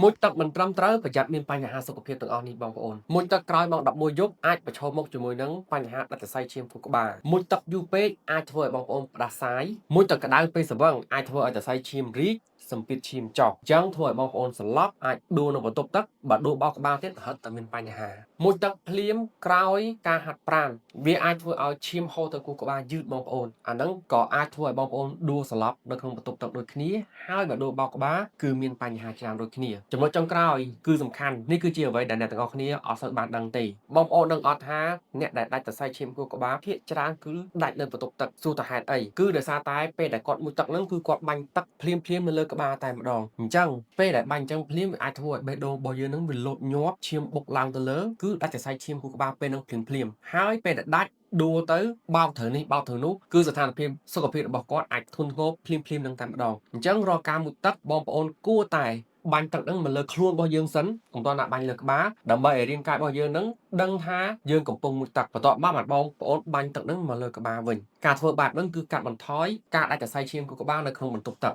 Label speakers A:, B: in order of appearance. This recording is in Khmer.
A: មួយទឹកមិនត្រឹមត្រូវប្រយ័ត្នមានបញ្ហាសុខភាពទាំងអស់នេះបងប្អូនមួយទឹកក្រោយម៉ោង11យប់អាចប្រឈមមុខជាមួយនឹងបញ្ហាដាច់សរសៃឈាមខួរក្បាលមួយទឹកយូរពេកអាចធ្វើឲ្យបងប្អូនផ្ដាសាយមួយទឹកក្តៅពេលស្វឹងអាចធ្វើឲ្យសរសៃឈាមរីកសម្ពាធឈាមចុះអញ្ចឹងធ្វើឲ្យបងប្អូនសន្លប់អាចដួលនៅបន្ទប់ទឹកបើដួលបោកក្បាលទៀតរហូតតែមានបញ្ហាមួយទឹកភ្លាមក្រោយការហាត់ប្រាណវាអាចធ្វើឲ្យឈាមហូរទៅខួរក្បាលយឺតបងប្អូនអាហ្នឹងក៏អាចធ្វើឲ្យបងប្អូនដួលសន្លប់នៅក្នុងបន្ទប់ទឹកដូចគ្នាហើយបើដួលបោកក្បាលគឺមានបញ្ហាច្រើនដូចគ្នាចំណុចចុងក្រោយគឺសំខាន់នេះគឺជាអ្វីដែលអ្នកទាំងអស់គ្នាអត់សូវបានដឹងទេបងប្អូនដឹងអត់ថាអ្នកដែលដាច់សរសៃឈាមខួរក្បាលភាគច្រើនគឺដាច់នៅបន្ទប់ទឹកសួរថាហេតុអីគឺដោយសារតែពេលដែលគាត់មុជទឹកហ្នឹងគឺគាត់បាញ់ទឹកភ្លាមៗនៅលើក្បាលតែម្ដងអញ្ចឹងពេលដែលបាញ់អញ្ចឹងភ្លាមវាអាចធ្វើឲ្យបេះដូងរបស់យើងហ្នឹងវាលោតញាប់ឈាមបុកឡើងទៅលើគឺដាច់សរសៃឈាមខួរក្បាលពេលហ្នឹងភ្លាមៗហើយពេលដែលដាច់ដួលទៅបោកត្រូវនេះបោកត្រូវនោះគឺស្ថានភាពសុខភាពរបស់គាត់អាចធ្ងន់ធ្ងរភ្លាមៗនឹងតែម្ដងអញ្ចឹងរាល់ការមុជទឹកបងប្អូនគួរតែបាញ់ទឹកហ្នឹងមកលើខ្លួនរបស់យើងសិនកុំតណាបាញ់លើក្បាលដើម្បីឲ្យរាងកាយរបស់យើងហ្នឹងដឹងថាយើងកំពុងមុជទឹកបន្ទាប់មកបងប្អូនបាញ់ទឹកហ្នឹងមកលើក្បាលវិញការធ្វើបែបហ្នឹងគឺកាត់បន្ថយការដាច់សរសៃឈាមខួរក្បាលនៅក្នុងបន្ទប់ទឹក